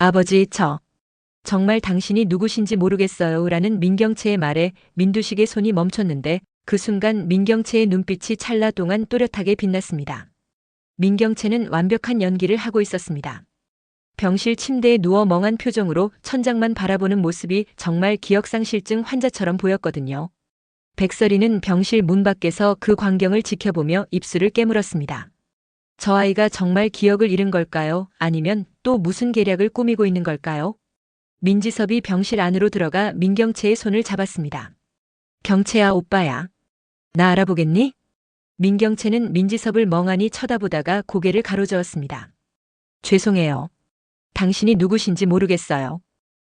아버지, 정말 당신이 누구신지 모르겠어요. 라는 민경채의 말에 민두식의 손이 멈췄는데 그 순간 민경채의 눈빛이 찰나 동안 또렷하게 빛났습니다. 민경채는 완벽한 연기를 하고 있었습니다. 병실 침대에 누워 멍한 표정으로 천장만 바라보는 모습이 정말 기억상실증 환자처럼 보였거든요. 백설이는 병실 문 밖에서 그 광경을 지켜보며 입술을 깨물었습니다. 저 아이가 정말 기억을 잃은 걸까요? 아니면 또 무슨 계략을 꾸미고 있는 걸까요? 민지섭이 병실 안으로 들어가 민경채의 손을 잡았습니다. 경채야, 오빠야. 나 알아보겠니? 민경채는 민지섭을 멍하니 쳐다보다가 고개를 가로저었습니다. 죄송해요. 당신이 누구신지 모르겠어요.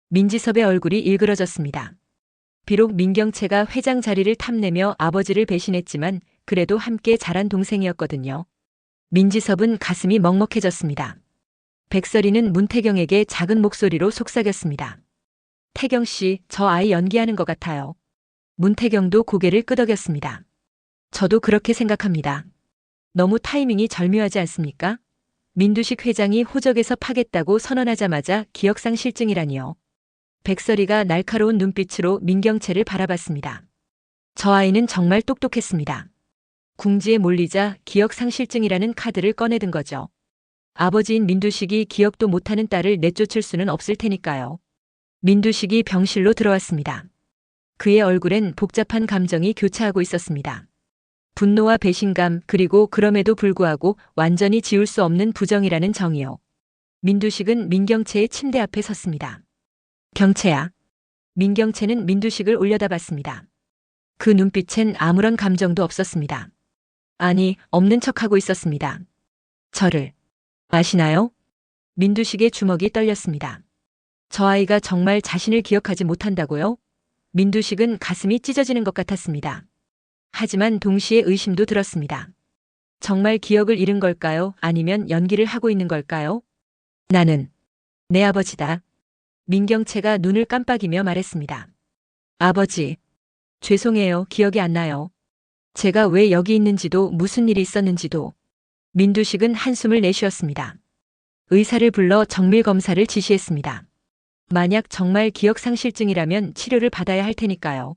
민지섭의 얼굴이 일그러졌습니다. 비록 민경채가 회장 자리를 탐내며 아버지를 배신했지만 그래도 함께 자란 동생이었거든요. 민지섭은 가슴이 먹먹해졌습니다. 백설이는 문태경에게 작은 목소리로 속삭였습니다. 태경 씨, 저 아이 연기하는 것 같아요. 문태경도 고개를 끄덕였습니다. 저도 그렇게 생각합니다. 너무 타이밍이 절묘하지 않습니까? 민두식 회장이 호적에서 파겠다고 선언하자마자 기억상실증이라니요. 백설이가 날카로운 눈빛으로 민경채를 바라봤습니다. 저 아이는 정말 똑똑했습니다. 궁지에 몰리자 기억상실증이라는 카드를 꺼내든 거죠. 아버지인 민두식이 기억도 못하는 딸을 내쫓을 수는 없을 테니까요. 민두식이 병실로 들어왔습니다. 그의 얼굴엔 복잡한 감정이 교차하고 있었습니다. 분노와 배신감, 그리고 그럼에도 불구하고 완전히 지울 수 없는 부정이라는 정의요. 민두식은 민경채의 침대 앞에 섰습니다. 경채야. 민경채는 민두식을 올려다봤습니다. 그 눈빛엔 아무런 감정도 없었습니다. 아니, 없는 척하고 있었습니다. 저를 아시나요? 민두식의 주먹이 떨렸습니다. 저 아이가 정말 자신을 기억하지 못한다고요? 민두식은 가슴이 찢어지는 것 같았습니다. 하지만 동시에 의심도 들었습니다. 정말 기억을 잃은 걸까요? 아니면 연기를 하고 있는 걸까요? 나는 내 아버지다. 민경채가 눈을 깜빡이며 말했습니다. 아버지, 죄송해요. 기억이 안 나요. 제가 왜 여기 있는지도 무슨 일이 있었는지도. 민두식은 한숨을 내쉬었습니다. 의사를 불러 정밀 검사를 지시했습니다. 만약 정말 기억상실증이라면 치료를 받아야 할 테니까요.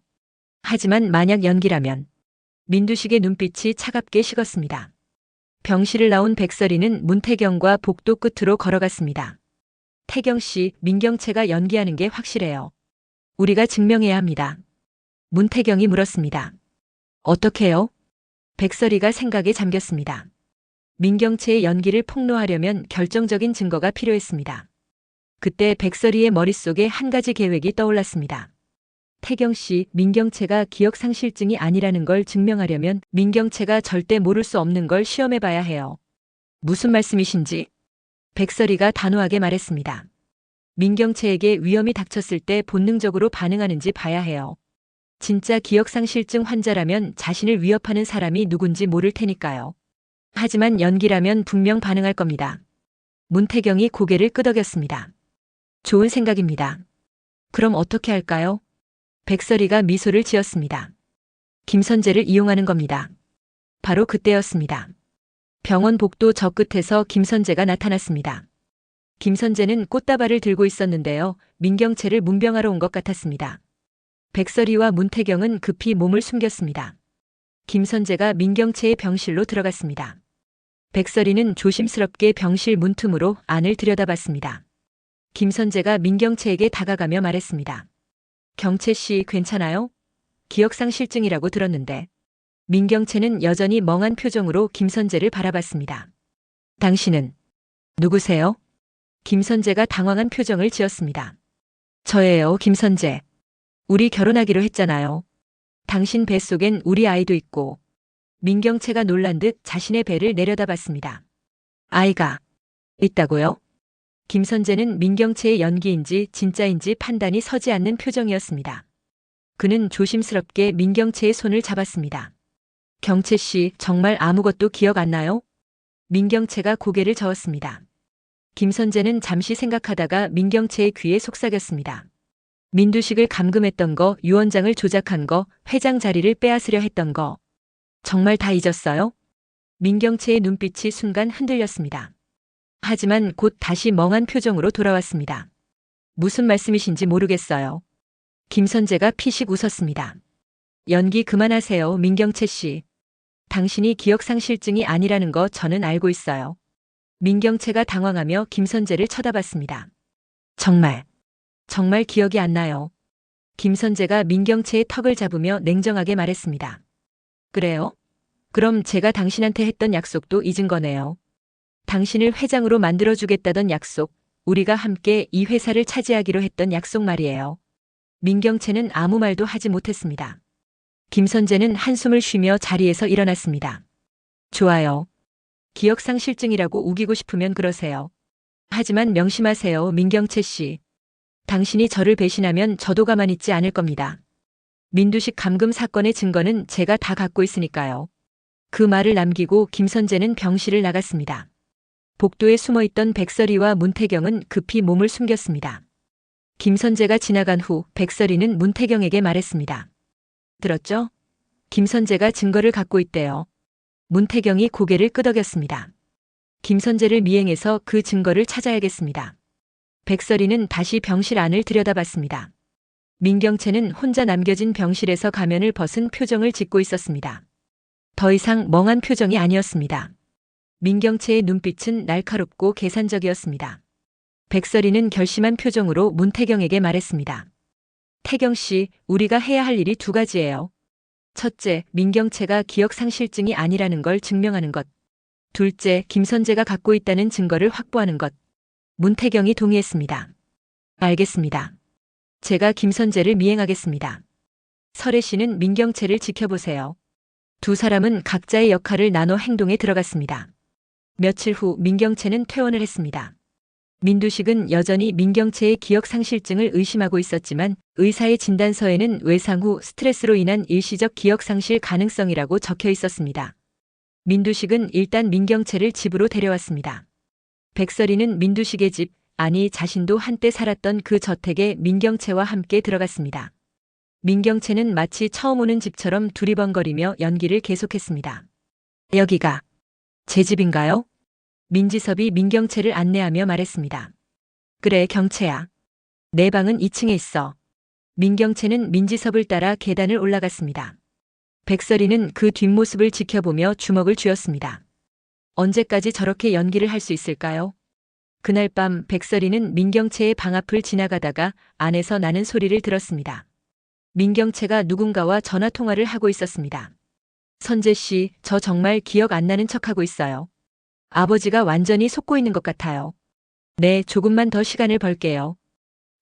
하지만 만약 연기라면. 민두식의 눈빛이 차갑게 식었습니다. 병실을 나온 백설이는 문태경과 복도 끝으로 걸어갔습니다. 태경 씨, 민경채가 연기하는 게 확실해요. 우리가 증명해야 합니다. 문태경이 물었습니다. 어떻게요? 백설이가 생각에 잠겼습니다. 민경채의 연기를 폭로하려면 결정적인 증거가 필요했습니다. 그때 백설이의 머릿속에 한 가지 계획이 떠올랐습니다. 태경 씨, 민경채가 기억상실증이 아니라는 걸 증명하려면 민경채가 절대 모를 수 없는 걸 시험해 봐야 해요. 무슨 말씀이신지? 백설이가 단호하게 말했습니다. 민경채에게 위험이 닥쳤을 때 본능적으로 반응하는지 봐야 해요. 진짜 기억상실증 환자라면 자신을 위협하는 사람이 누군지 모를 테니까요. 하지만 연기라면 분명 반응할 겁니다. 문태경이 고개를 끄덕였습니다. 좋은 생각입니다. 그럼 어떻게 할까요? 백설이가 미소를 지었습니다. 김선재를 이용하는 겁니다. 바로 그때였습니다. 병원 복도 저 끝에서 김선재가 나타났습니다. 김선재는 꽃다발을 들고 있었는데요. 민경채를 문병하러 온 것 같았습니다. 백설이와 문태경은 급히 몸을 숨겼습니다. 김선재가 민경채의 병실로 들어갔습니다. 백설이는 조심스럽게 병실 문틈으로 안을 들여다봤습니다. 김선재가 민경채에게 다가가며 말했습니다. 경채 씨 괜찮아요? 기억상실증이라고 들었는데. 민경채는 여전히 멍한 표정으로 김선재를 바라봤습니다. 당신은 누구세요? 김선재가 당황한 표정을 지었습니다. 저예요, 김선재. 우리 결혼하기로 했잖아요. 당신 뱃속엔 우리 아이도 있고. 민경채가 놀란 듯 자신의 배를 내려다봤습니다. 아이가 있다고요? 김선재는 민경채의 연기인지 진짜인지 판단이 서지 않는 표정이었습니다. 그는 조심스럽게 민경채의 손을 잡았습니다. 경채 씨, 정말 아무것도 기억 안 나요? 민경채가 고개를 저었습니다. 김선재는 잠시 생각하다가 민경채의 귀에 속삭였습니다. 민두식을 감금했던 거, 유언장을 조작한 거, 회장 자리를 빼앗으려 했던 거. 정말 다 잊었어요? 민경채의 눈빛이 순간 흔들렸습니다. 하지만 곧 다시 멍한 표정으로 돌아왔습니다. 무슨 말씀이신지 모르겠어요. 김선재가 피식 웃었습니다. 연기 그만하세요, 민경채 씨. 당신이 기억상실증이 아니라는 거 저는 알고 있어요. 민경채가 당황하며 김선재를 쳐다봤습니다. 정말 기억이 안 나요. 김선재가 민경채의 턱을 잡으며 냉정하게 말했습니다. 그래요? 그럼 제가 당신한테 했던 약속도 잊은 거네요. 당신을 회장으로 만들어주겠다던 약속, 우리가 함께 이 회사를 차지하기로 했던 약속 말이에요. 민경채는 아무 말도 하지 못했습니다. 김선재는 한숨을 쉬며 자리에서 일어났습니다. 좋아요. 기억상실증이라고 우기고 싶으면 그러세요. 하지만 명심하세요, 민경채 씨. 당신이 저를 배신하면 저도 가만히 있지 않을 겁니다. 민두식 감금 사건의 증거는 제가 다 갖고 있으니까요. 그 말을 남기고 김선재는 병실을 나갔습니다. 복도에 숨어있던 백설이와 문태경은 급히 몸을 숨겼습니다. 김선재가 지나간 후 백설이는 문태경에게 말했습니다. 들었죠? 김선재가 증거를 갖고 있대요. 문태경이 고개를 끄덕였습니다. 김선재를 미행해서 그 증거를 찾아야겠습니다. 백설이는 다시 병실 안을 들여다봤습니다. 민경채는 혼자 남겨진 병실에서 가면을 벗은 표정을 짓고 있었습니다. 더 이상 멍한 표정이 아니었습니다. 민경채의 눈빛은 날카롭고 계산적이었습니다. 백설이는 결심한 표정으로 문태경에게 말했습니다. 태경 씨, 우리가 해야 할 일이 두 가지예요. 첫째, 민경채가 기억상실증이 아니라는 걸 증명하는 것. 둘째, 김선재가 갖고 있다는 증거를 확보하는 것. 문태경이 동의했습니다. 알겠습니다. 제가 김선재를 미행하겠습니다. 설혜 씨는 민경채를 지켜보세요. 두 사람은 각자의 역할을 나눠 행동에 들어갔습니다. 며칠 후 민경채는 퇴원을 했습니다. 민두식은 여전히 민경채의 기억상실증을 의심하고 있었지만 의사의 진단서에는 외상 후 스트레스로 인한 일시적 기억상실 가능성이라고 적혀 있었습니다. 민두식은 일단 민경채를 집으로 데려왔습니다. 백설이는 민두식의 집, 아니 자신도 한때 살았던 그 저택에 민경채와 함께 들어갔습니다. 민경채는 마치 처음 오는 집처럼 두리번거리며 연기를 계속했습니다. 여기가 제 집인가요? 민지섭이 민경채를 안내하며 말했습니다. 그래, 경채야. 내 방은 2층에 있어. 민경채는 민지섭을 따라 계단을 올라갔습니다. 백설이는 그 뒷모습을 지켜보며 주먹을 쥐었습니다. 언제까지 저렇게 연기를 할 수 있을까요? 그날 밤 백설이는 민경채의 방 앞을 지나가다가 안에서 나는 소리를 들었습니다. 민경채가 누군가와 전화통화를 하고 있었습니다. 선재 씨, 저 정말 기억 안 나는 척하고 있어요. 아버지가 완전히 속고 있는 것 같아요. 네, 조금만 더 시간을 벌게요.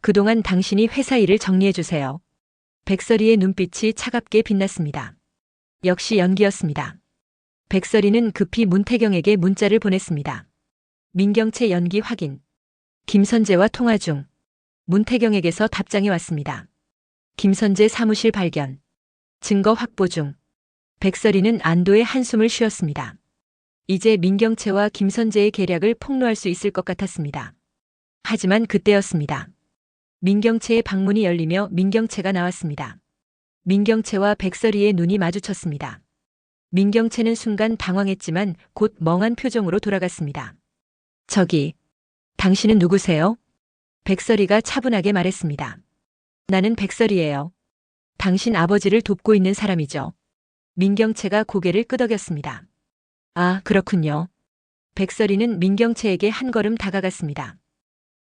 그동안 당신이 회사 일을 정리해 주세요. 백설이의 눈빛이 차갑게 빛났습니다. 역시 연기였습니다. 백설이는 급히 문태경에게 문자를 보냈습니다. 민경채 연기 확인. 김선재와 통화 중. 문태경에게서 답장이 왔습니다. 김선재 사무실 발견. 증거 확보 중. 백설이는 안도의 한숨을 쉬었습니다. 이제 민경채와 김선재의 계략을 폭로할 수 있을 것 같았습니다. 하지만 그때였습니다. 민경채의 방문이 열리며 민경채가 나왔습니다. 민경채와 백설이의 눈이 마주쳤습니다. 민경채는 순간 당황했지만 곧 멍한 표정으로 돌아갔습니다. 저기, 당신은 누구세요? 백설이가 차분하게 말했습니다. 나는 백설이예요. 당신 아버지를 돕고 있는 사람이죠. 민경채가 고개를 끄덕였습니다. 아, 그렇군요. 백설이는 민경채에게 한 걸음 다가갔습니다.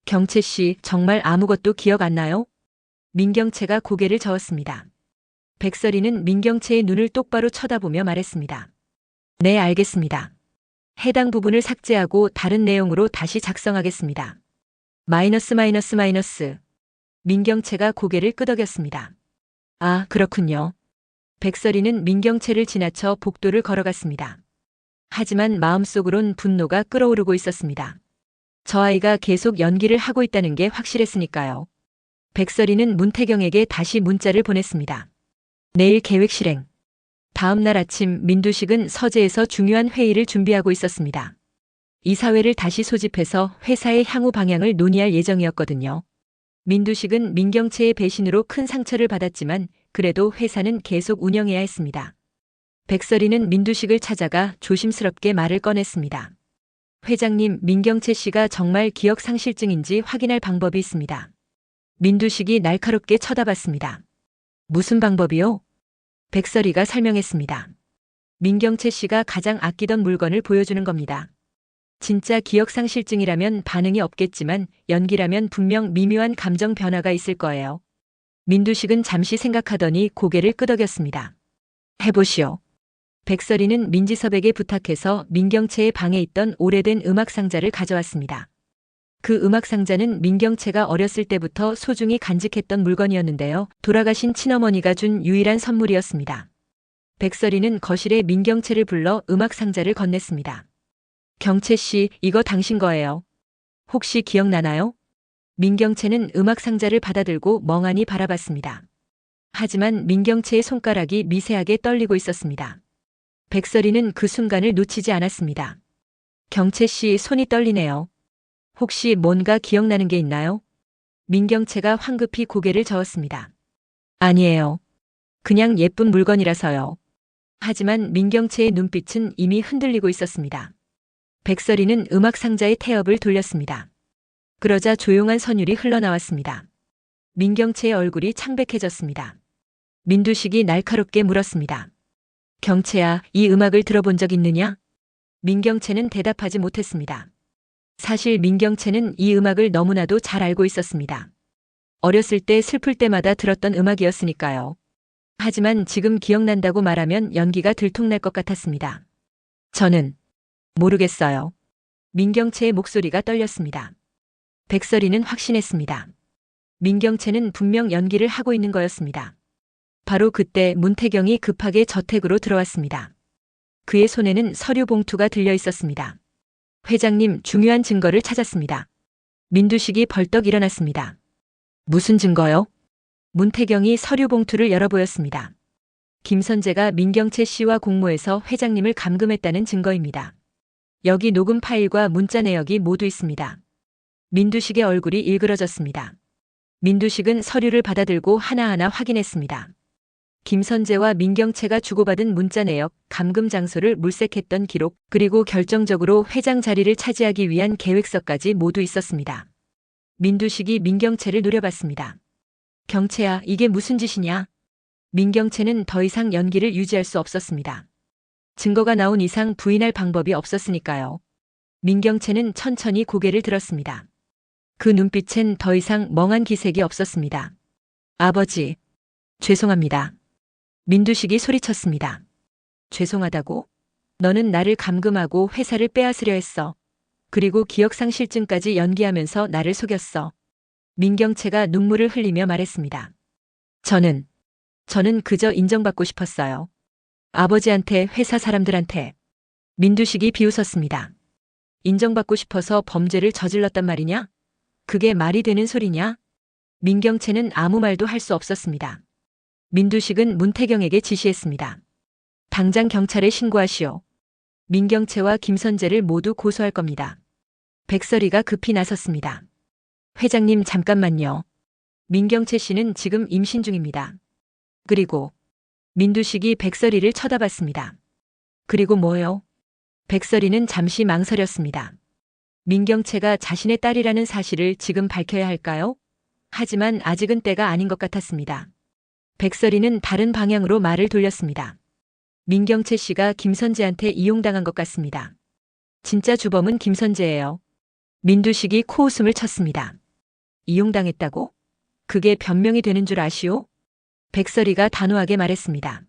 경채 씨, 정말 아무것도 기억 안 나요? 민경채가 고개를 저었습니다. 백설이는 민경채의 눈을 똑바로 쳐다보며 말했습니다. 네, 알겠습니다. 해당 부분을 삭제하고 다른 내용으로 다시 작성하겠습니다. 마이너스. 민경채가 고개를 끄덕였습니다. 아, 그렇군요. 백설이는 민경채를 지나쳐 복도를 걸어갔습니다. 하지만 마음속으론 분노가 끓어오르고 있었습니다. 저 아이가 계속 연기를 하고 있다는 게 확실했으니까요. 백설이는 문태경에게 다시 문자를 보냈습니다. 내일 계획 실행. 다음 날 아침 민두식은 서재에서 중요한 회의를 준비하고 있었습니다. 이사회를 다시 소집해서 회사의 향후 방향을 논의할 예정이었거든요. 민두식은 민경채의 배신으로 큰 상처를 받았지만 그래도 회사는 계속 운영해야 했습니다. 백설이는 민두식을 찾아가 조심스럽게 말을 꺼냈습니다. 회장님, 민경채 씨가 정말 기억상실증인지 확인할 방법이 있습니다. 민두식이 날카롭게 쳐다봤습니다. 무슨 방법이요? 백설이가 설명했습니다. 민경채 씨가 가장 아끼던 물건을 보여주는 겁니다. 진짜 기억상실증이라면 반응이 없겠지만 연기라면 분명 미묘한 감정 변화가 있을 거예요. 민두식은 잠시 생각하더니 고개를 끄덕였습니다. 해보시오. 백설이는 민지섭에게 부탁해서 민경채의 방에 있던 오래된 음악 상자를 가져왔습니다. 그 음악 상자는 민경채가 어렸을 때부터 소중히 간직했던 물건이었는데요. 돌아가신 친어머니가 준 유일한 선물이었습니다. 백설이는 거실에 민경채를 불러 음악 상자를 건넸습니다. 경채 씨, 이거 당신 거예요. 혹시 기억나나요? 민경채는 음악 상자를 받아들고 멍하니 바라봤습니다. 하지만 민경채의 손가락이 미세하게 떨리고 있었습니다. 백설이는 그 순간을 놓치지 않았습니다. 경채 씨, 손이 떨리네요. 혹시 뭔가 기억나는 게 있나요? 민경채가 황급히 고개를 저었습니다. 아니에요. 그냥 예쁜 물건이라서요. 하지만 민경채의 눈빛은 이미 흔들리고 있었습니다. 백설이는 음악 상자의 태엽을 돌렸습니다. 그러자 조용한 선율이 흘러나왔습니다. 민경채의 얼굴이 창백해졌습니다. 민두식이 날카롭게 물었습니다. 경채야, 이 음악을 들어본 적 있느냐? 민경채는 대답하지 못했습니다. 사실 민경채는 이 음악을 너무나도 잘 알고 있었습니다. 어렸을 때 슬플 때마다 들었던 음악이었으니까요. 하지만 지금 기억난다고 말하면 연기가 들통날 것 같았습니다. 저는 모르겠어요. 민경채의 목소리가 떨렸습니다. 백설이는 확신했습니다. 민경채는 분명 연기를 하고 있는 거였습니다. 바로 그때 문태경이 급하게 저택으로 들어왔습니다. 그의 손에는 서류 봉투가 들려 있었습니다. 회장님, 중요한 증거를 찾았습니다. 민두식이 벌떡 일어났습니다. 무슨 증거요? 문태경이 서류 봉투를 열어 보였습니다. 김선재가 민경채 씨와 공모해서 회장님을 감금했다는 증거입니다. 여기 녹음 파일과 문자 내역이 모두 있습니다. 민두식의 얼굴이 일그러졌습니다. 민두식은 서류를 받아들고 하나하나 확인했습니다. 김선재와 민경채가 주고받은 문자 내역, 감금 장소를 물색했던 기록, 그리고 결정적으로 회장 자리를 차지하기 위한 계획서까지 모두 있었습니다. 민두식이 민경채를 노려봤습니다. 경채야, 이게 무슨 짓이냐? 민경채는 더 이상 연기를 유지할 수 없었습니다. 증거가 나온 이상 부인할 방법이 없었으니까요. 민경채는 천천히 고개를 들었습니다. 그 눈빛엔 더 이상 멍한 기색이 없었습니다. 아버지, 죄송합니다. 민두식이 소리쳤습니다. 죄송하다고? 너는 나를 감금하고 회사를 빼앗으려 했어. 그리고 기억상실증까지 연기하면서 나를 속였어. 민경채가 눈물을 흘리며 말했습니다. 저는 그저 인정받고 싶었어요. 아버지한테, 회사 사람들한테. 민두식이 비웃었습니다. 인정받고 싶어서 범죄를 저질렀단 말이냐? 그게 말이 되는 소리냐? 민경채는 아무 말도 할 수 없었습니다. 민두식은 문태경에게 지시했습니다. 당장 경찰에 신고하시오. 민경채와 김선재를 모두 고소할 겁니다. 백설이가 급히 나섰습니다. 회장님, 잠깐만요. 민경채 씨는 지금 임신 중입니다. 그리고 민두식이 백설이를 쳐다봤습니다. 그리고 뭐요? 백설이는 잠시 망설였습니다. 민경채가 자신의 딸이라는 사실을 지금 밝혀야 할까요? 하지만 아직은 때가 아닌 것 같았습니다. 백설이는 다른 방향으로 말을 돌렸습니다. 민경채 씨가 김선재한테 이용당한 것 같습니다. 진짜 주범은 김선재예요. 민두식이 코웃음을 쳤습니다. 이용당했다고? 그게 변명이 되는 줄 아시오? 백설이가 단호하게 말했습니다.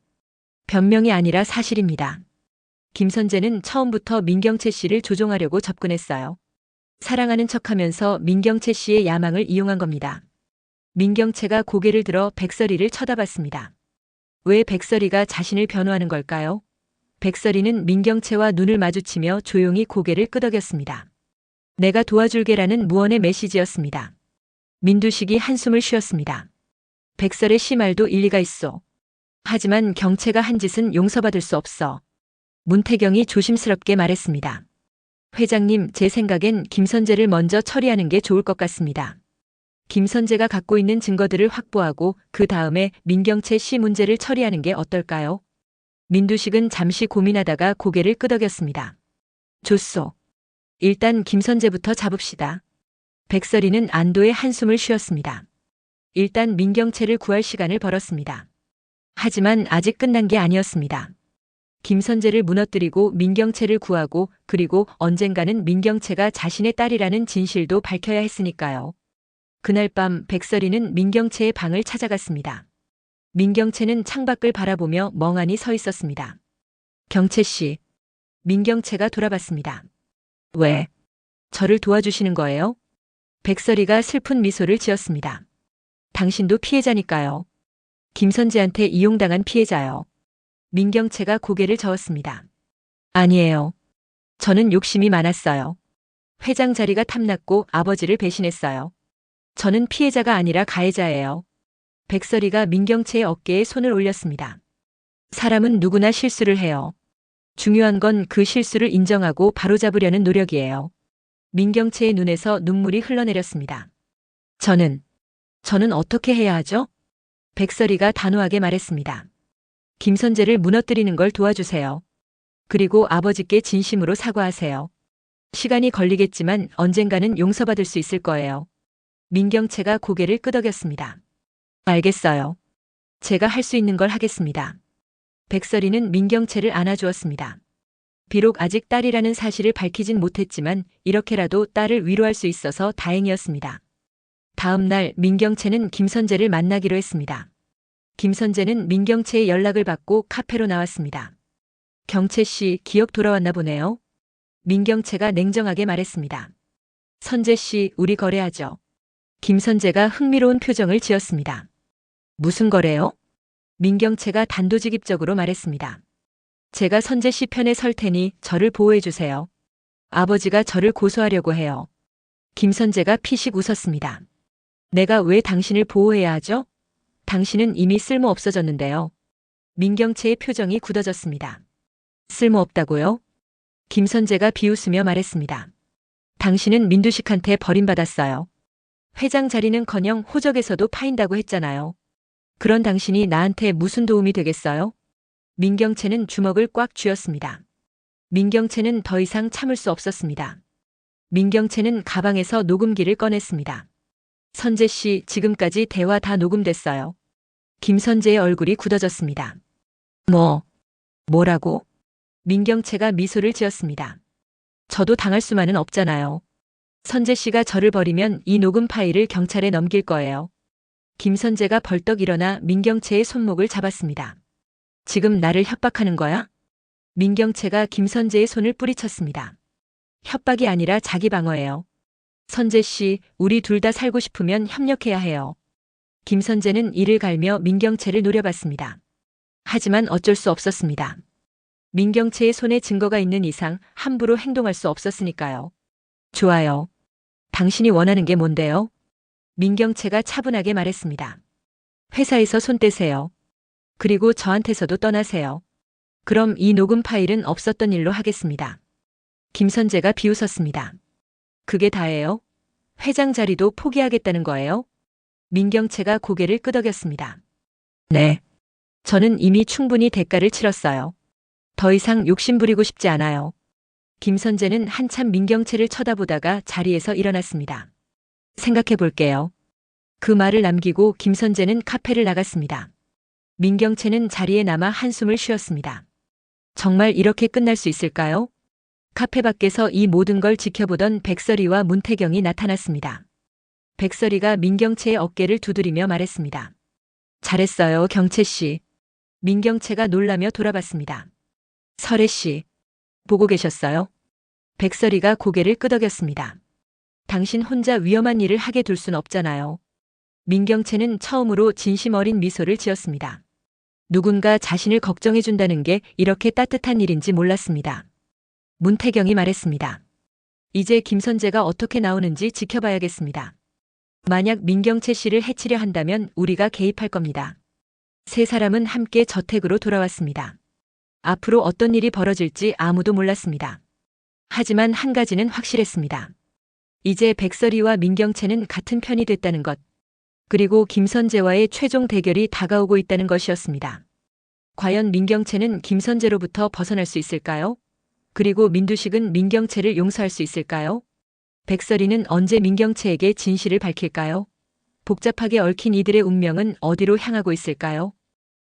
변명이 아니라 사실입니다. 김선재는 처음부터 민경채 씨를 조종하려고 접근했어요. 사랑하는 척하면서 민경채 씨의 야망을 이용한 겁니다. 민경채가 고개를 들어 백설이를 쳐다봤습니다. 왜 백설이가 자신을 변호하는 걸까요? 백설이는 민경채와 눈을 마주치며 조용히 고개를 끄덕였습니다. 내가 도와줄게라는 무언의 메시지였습니다. 민두식이 한숨을 쉬었습니다. 백설의 씨말도 일리가 있어. 하지만 경채가 한 짓은 용서받을 수 없어. 문태경이 조심스럽게 말했습니다. 회장님, 제 생각엔 김선재를 먼저 처리하는 게 좋을 것 같습니다. 김선재가 갖고 있는 증거들을 확보하고 그 다음에 민경채 씨 문제를 처리하는 게 어떨까요? 민두식은 잠시 고민하다가 고개를 끄덕였습니다. 좋소. 일단 김선재부터 잡읍시다. 백설이는 안도의 한숨을 쉬었습니다. 일단 민경채를 구할 시간을 벌었습니다. 하지만 아직 끝난 게 아니었습니다. 김선재를 무너뜨리고 민경채를 구하고 그리고 언젠가는 민경채가 자신의 딸이라는 진실도 밝혀야 했으니까요. 그날 밤 백설이는 민경채의 방을 찾아갔습니다. 민경채는 창밖을 바라보며 멍하니 서 있었습니다. 경채 씨. 민경채가 돌아봤습니다. 왜? 저를 도와주시는 거예요? 백설이가 슬픈 미소를 지었습니다. 당신도 피해자니까요. 김선재한테 이용당한 피해자요. 민경채가 고개를 저었습니다. 아니에요. 저는 욕심이 많았어요. 회장 자리가 탐났고 아버지를 배신했어요. 저는 피해자가 아니라 가해자예요. 백설이가 민경채의 어깨에 손을 올렸습니다. 사람은 누구나 실수를 해요. 중요한 건 그 실수를 인정하고 바로잡으려는 노력이에요. 민경채의 눈에서 눈물이 흘러내렸습니다. 저는 어떻게 해야 하죠? 백설이가 단호하게 말했습니다. 김선재를 무너뜨리는 걸 도와주세요. 그리고 아버지께 진심으로 사과하세요. 시간이 걸리겠지만 언젠가는 용서받을 수 있을 거예요. 민경채가 고개를 끄덕였습니다. 알겠어요. 제가 할 수 있는 걸 하겠습니다. 백설이는 민경채를 안아주었습니다. 비록 아직 딸이라는 사실을 밝히진 못했지만 이렇게라도 딸을 위로할 수 있어서 다행이었습니다. 다음 날 민경채는 김선재를 만나기로 했습니다. 김선재는 민경채의 연락을 받고 카페로 나왔습니다. 경채 씨 기억 돌아왔나 보네요. 민경채가 냉정하게 말했습니다. 선재 씨 우리 거래하죠. 김선재가 흥미로운 표정을 지었습니다. 무슨 거래요? 민경채가 단도직입적으로 말했습니다. 제가 선재 씨 편에 설 테니 저를 보호해 주세요. 아버지가 저를 고소하려고 해요. 김선재가 피식 웃었습니다. 내가 왜 당신을 보호해야 하죠? 당신은 이미 쓸모 없어졌는데요. 민경채의 표정이 굳어졌습니다. 쓸모없다고요? 김선재가 비웃으며 말했습니다. 당신은 민두식한테 버림받았어요. 회장 자리는커녕 호적에서도 파인다고 했잖아요. 그런 당신이 나한테 무슨 도움이 되겠어요? 민경채는 주먹을 꽉 쥐었습니다. 민경채는 더 이상 참을 수 없었습니다. 민경채는 가방에서 녹음기를 꺼냈습니다. 선재 씨 지금까지 대화 다 녹음됐어요. 김선재의 얼굴이 굳어졌습니다. 뭐라고? 민경채가 미소를 지었습니다. 저도 당할 수만은 없잖아요. 선재 씨가 저를 버리면 이 녹음 파일을 경찰에 넘길 거예요. 김선재가 벌떡 일어나 민경채의 손목을 잡았습니다. 지금 나를 협박하는 거야? 민경채가 김선재의 손을 뿌리쳤습니다. 협박이 아니라 자기 방어예요. 선재 씨, 우리 둘 다 살고 싶으면 협력해야 해요. 김선재는 이를 갈며 민경채를 노려봤습니다. 하지만 어쩔 수 없었습니다. 민경채의 손에 증거가 있는 이상 함부로 행동할 수 없었으니까요. 좋아요. 당신이 원하는 게 뭔데요? 민경채가 차분하게 말했습니다. 회사에서 손 떼세요. 그리고 저한테서도 떠나세요. 그럼 이 녹음 파일은 없었던 일로 하겠습니다. 김선재가 비웃었습니다. 그게 다예요? 회장 자리도 포기하겠다는 거예요? 민경채가 고개를 끄덕였습니다. 네. 저는 이미 충분히 대가를 치렀어요. 더 이상 욕심부리고 싶지 않아요. 김선재는 한참 민경채를 쳐다보다가 자리에서 일어났습니다. 생각해 볼게요. 그 말을 남기고 김선재는 카페를 나갔습니다. 민경채는 자리에 남아 한숨을 쉬었습니다. 정말 이렇게 끝날 수 있을까요? 카페 밖에서 이 모든 걸 지켜보던 백설이와 문태경이 나타났습니다. 백설이가 민경채의 어깨를 두드리며 말했습니다. 잘했어요, 경채 씨. 민경채가 놀라며 돌아봤습니다. 설혜 씨, 보고 계셨어요? 백설이가 고개를 끄덕였습니다. 당신 혼자 위험한 일을 하게 둘 순 없잖아요. 민경채는 처음으로 진심 어린 미소를 지었습니다. 누군가 자신을 걱정해준다는 게 이렇게 따뜻한 일인지 몰랐습니다. 문태경이 말했습니다. 이제 김선재가 어떻게 나오는지 지켜봐야겠습니다. 만약 민경채 씨를 해치려 한다면 우리가 개입할 겁니다. 세 사람은 함께 저택으로 돌아왔습니다. 앞으로 어떤 일이 벌어질지 아무도 몰랐습니다. 하지만 한 가지는 확실했습니다. 이제 백설이와 민경채는 같은 편이 됐다는 것. 그리고 김선재와의 최종 대결이 다가오고 있다는 것이었습니다. 과연 민경채는 김선재로부터 벗어날 수 있을까요? 그리고 민두식은 민경채를 용서할 수 있을까요? 백설이는 언제 민경채에게 진실을 밝힐까요? 복잡하게 얽힌 이들의 운명은 어디로 향하고 있을까요?